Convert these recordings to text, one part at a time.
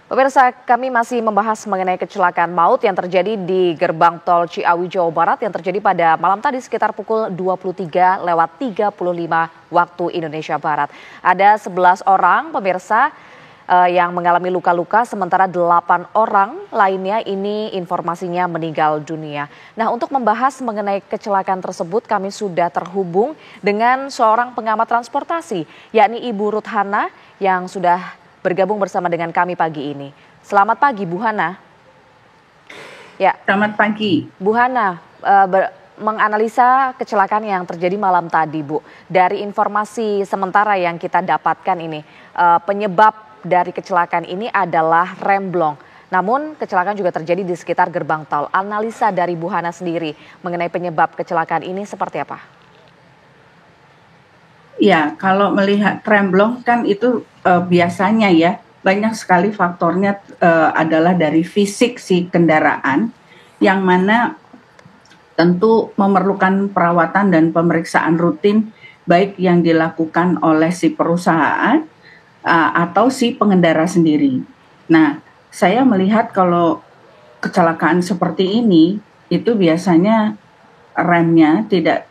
Pemirsa, kami masih membahas mengenai kecelakaan maut yang terjadi di gerbang tol Ciawi, Jawa Barat yang terjadi pada malam tadi sekitar pukul 23:35 waktu Indonesia Barat. Ada 11 orang pemirsa yang mengalami luka-luka, sementara 8 orang lainnya ini informasinya meninggal dunia. Nah, untuk membahas mengenai kecelakaan tersebut kami sudah terhubung dengan seorang pengamat transportasi, yakni Ibu Ruth Hana yang sudah bergabung bersama dengan kami pagi ini. Selamat pagi, Bu Hana. Ya. Selamat pagi. Bu Hana, menganalisa kecelakaan yang terjadi malam tadi, Bu. Dari informasi sementara yang kita dapatkan ini, penyebab dari kecelakaan ini adalah remblong. Namun kecelakaan juga terjadi di sekitar gerbang tol. Analisa dari Bu Hana sendiri mengenai penyebab kecelakaan ini seperti apa? Ya, kalau melihat remblong kan itu biasanya ya banyak sekali faktornya adalah dari fisik si kendaraan yang mana tentu memerlukan perawatan dan pemeriksaan rutin baik yang dilakukan oleh si perusahaan atau si pengendara sendiri. Nah, saya melihat kalau kecelakaan seperti ini itu biasanya remnya tidak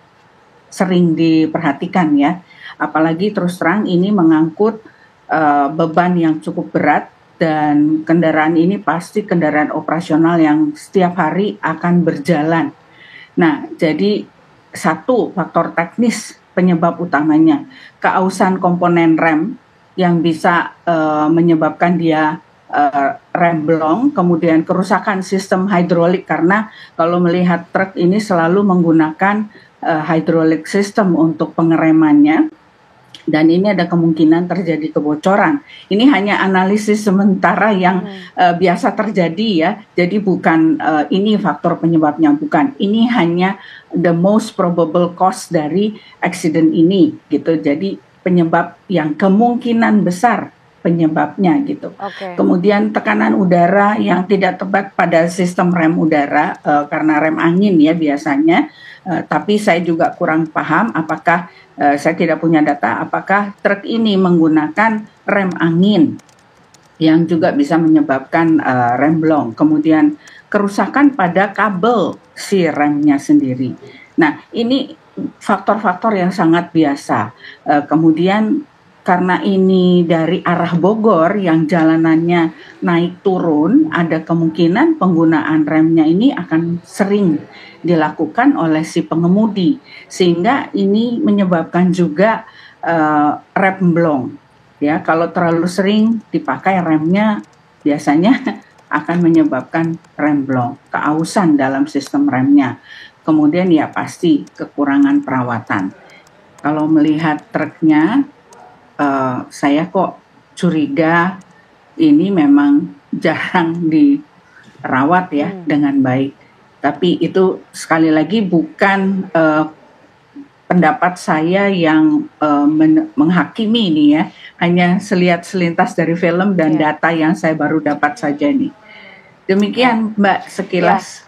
sering diperhatikan ya. Apalagi terus terang ini mengangkut beban yang cukup berat dan kendaraan ini pasti kendaraan operasional yang setiap hari akan berjalan. Nah, jadi satu faktor teknis penyebab utamanya keausan komponen rem yang bisa menyebabkan dia remblong, kemudian kerusakan sistem hidrolik karena kalau melihat truk ini selalu menggunakan hydraulic system untuk pengeremannya. Dan ini ada kemungkinan terjadi kebocoran. Ini hanya analisis sementara yang biasa terjadi ya. Jadi bukan ini faktor penyebabnya, bukan. Ini hanya the most probable cause dari accident ini gitu. Jadi penyebab yang kemungkinan besar penyebabnya gitu. Kemudian tekanan udara yang tidak tepat pada sistem rem udara karena rem angin ya biasanya. Tapi saya juga kurang paham apakah saya tidak punya data apakah truk ini menggunakan rem angin yang juga bisa menyebabkan remblong. Kemudian kerusakan pada kabel si remnya sendiri. Nah, ini faktor-faktor yang sangat biasa. Kemudian karena ini dari arah Bogor yang jalanannya naik turun, ada kemungkinan penggunaan remnya ini akan sering dilakukan oleh si pengemudi. Sehingga ini menyebabkan juga remblong. Ya, kalau terlalu sering dipakai remnya biasanya akan menyebabkan remblong, keausan dalam sistem remnya. Kemudian ya pasti kekurangan perawatan. Kalau melihat truknya, saya kok curiga ini memang jarang dirawat ya dengan baik. Tapi itu sekali lagi bukan pendapat saya yang menghakimi ini ya. Hanya selintas dari film dan data yang saya baru dapat saja nih. Demikian Mbak sekilas.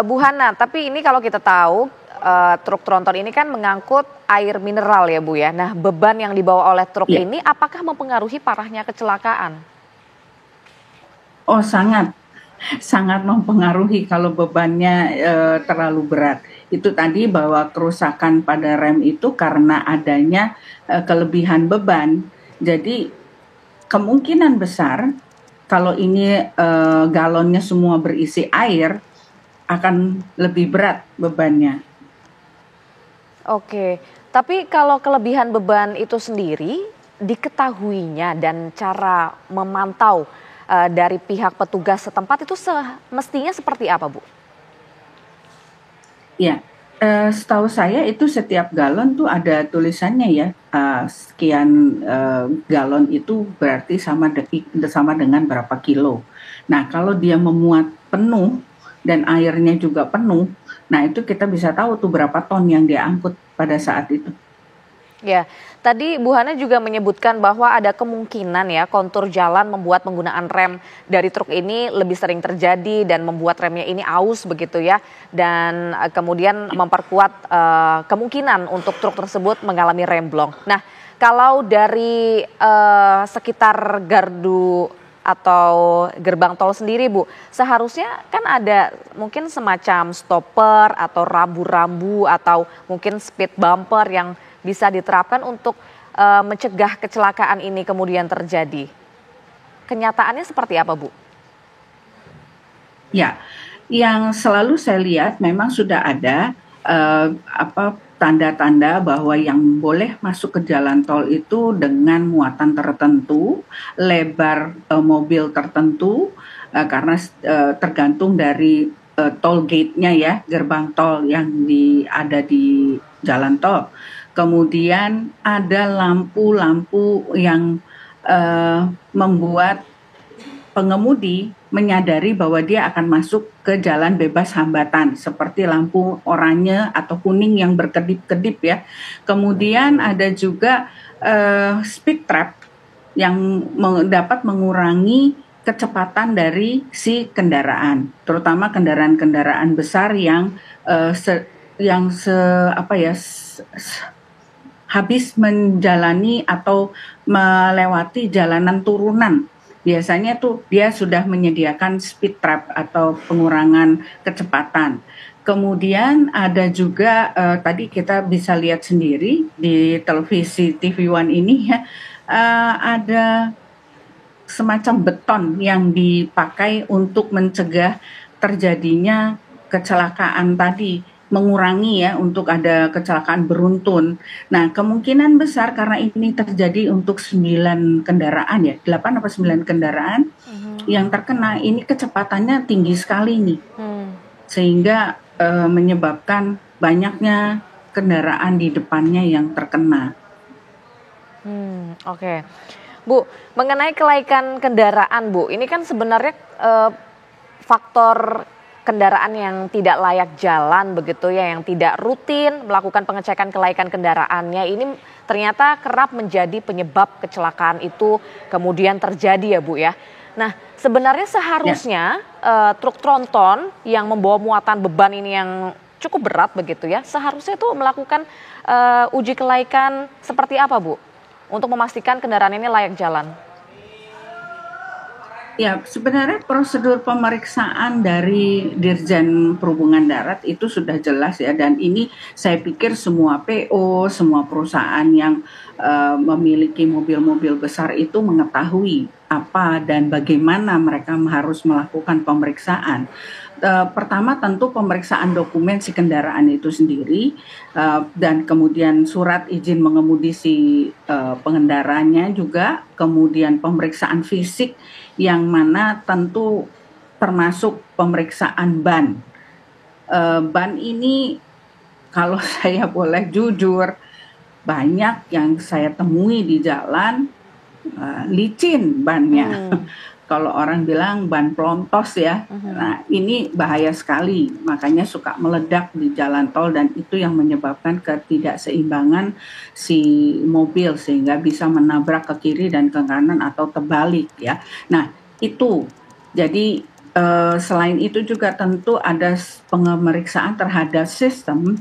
Bu Hana, tapi ini kalau kita tahu truk tronton ini kan mengangkut air mineral ya Bu ya. Nah, beban yang dibawa oleh truk ini apakah mempengaruhi parahnya kecelakaan? Oh, sangat mempengaruhi kalau bebannya terlalu berat. Itu tadi bahwa kerusakan pada rem itu karena adanya kelebihan beban. Jadi kemungkinan besar kalau ini galonnya semua berisi air akan lebih berat bebannya. Oke, tapi kalau kelebihan beban itu sendiri diketahuinya dan cara memantau dari pihak petugas setempat itu semestinya seperti apa, Bu? Ya, setahu saya itu setiap galon tuh ada tulisannya ya, sekian galon itu berarti sama dengan berapa kilo. Nah, kalau dia memuat penuh dan airnya juga penuh, nah itu kita bisa tahu tuh berapa ton yang dia angkut pada saat itu. Ya, tadi Bu Hana juga menyebutkan bahwa ada kemungkinan ya kontur jalan membuat penggunaan rem dari truk ini lebih sering terjadi dan membuat remnya ini aus begitu ya. Dan kemudian memperkuat kemungkinan untuk truk tersebut mengalami remblong. Nah, kalau dari sekitar gardu atau gerbang tol sendiri, Bu, seharusnya kan ada mungkin semacam stopper atau rambu-rambu atau mungkin speed bumper yang bisa diterapkan untuk mencegah kecelakaan ini kemudian terjadi. Kenyataannya seperti apa, Bu? Ya, yang selalu saya lihat memang sudah ada tanda-tanda bahwa yang boleh masuk ke jalan tol itu dengan muatan tertentu, lebar mobil tertentu, karena tergantung dari toll gate-nya ya, gerbang tol yang ada di jalan tol. Kemudian ada lampu-lampu yang membuat pengemudi menyadari bahwa dia akan masuk ke jalan bebas hambatan seperti lampu oranye atau kuning yang berkedip-kedip ya. Kemudian ada juga speed trap yang dapat mengurangi kecepatan dari si kendaraan, terutama kendaraan-kendaraan besar yang habis menjalani atau melewati jalanan turunan. Biasanya tuh dia sudah menyediakan speed trap atau pengurangan kecepatan. Kemudian ada juga tadi kita bisa lihat sendiri di televisi TV One ini ya, ada semacam beton yang dipakai untuk mencegah terjadinya kecelakaan tadi, mengurangi ya untuk ada kecelakaan beruntun. Nah, kemungkinan besar karena ini terjadi untuk 9 kendaraan ya, 8 atau 9 kendaraan yang terkena, ini kecepatannya tinggi sekali nih. Sehingga menyebabkan banyaknya kendaraan di depannya yang terkena. Oke. Bu, mengenai kelaikan kendaraan, Bu, ini kan sebenarnya faktor kendaraan yang tidak layak jalan begitu ya, yang tidak rutin melakukan pengecekan kelaikan kendaraannya, ini ternyata kerap menjadi penyebab kecelakaan itu kemudian terjadi ya, Bu ya. Nah, sebenarnya seharusnya truk tronton yang membawa muatan beban ini yang cukup berat begitu ya, seharusnya itu melakukan uji kelaikan seperti apa, Bu, untuk memastikan kendaraan ini layak jalan? Ya, sebenarnya prosedur pemeriksaan dari Dirjen Perhubungan Darat itu sudah jelas ya, dan ini saya pikir semua PO, semua perusahaan yang memiliki mobil-mobil besar itu mengetahui apa dan bagaimana mereka harus melakukan pemeriksaan. Pertama tentu pemeriksaan dokumen si kendaraan itu sendiri, dan kemudian surat izin mengemudi si pengendaranya juga, kemudian pemeriksaan fisik yang mana tentu termasuk pemeriksaan ban. Ban ini kalau saya boleh jujur, banyak yang saya temui di jalan licin bannya. Kalau orang bilang ban pelontos ya, nah ini bahaya sekali, makanya suka meledak di jalan tol dan itu yang menyebabkan ketidakseimbangan si mobil sehingga bisa menabrak ke kiri dan ke kanan atau terbalik ya. Nah itu, jadi selain itu juga tentu ada pemeriksaan terhadap sistem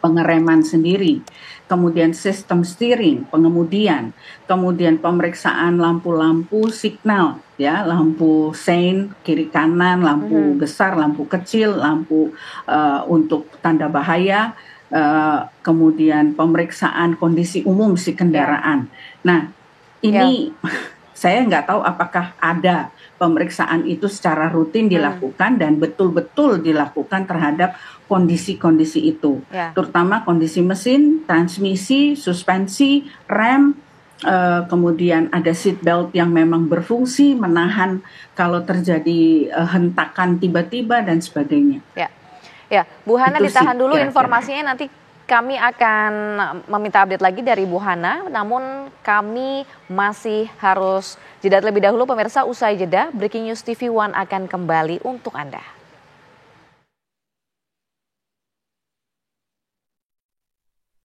pengereman sendiri, kemudian sistem steering, pengemudian, kemudian pemeriksaan lampu-lampu signal, ya, lampu sein kiri kanan, lampu besar, lampu kecil, lampu untuk tanda bahaya, kemudian pemeriksaan kondisi umum si kendaraan. Nah, ini saya nggak tahu apakah ada pemeriksaan itu secara rutin dilakukan dan betul-betul dilakukan terhadap kondisi-kondisi itu, terutama kondisi mesin, transmisi, suspensi, rem, kemudian ada seat belt yang memang berfungsi menahan kalau terjadi hentakan tiba-tiba dan sebagainya. Ya, Bu Hana itu ditahan dulu informasinya, nanti kami akan meminta update lagi dari Bu Hana, namun kami masih harus jeda terlebih dahulu pemirsa. Usai jeda, Breaking News TV One akan kembali untuk Anda.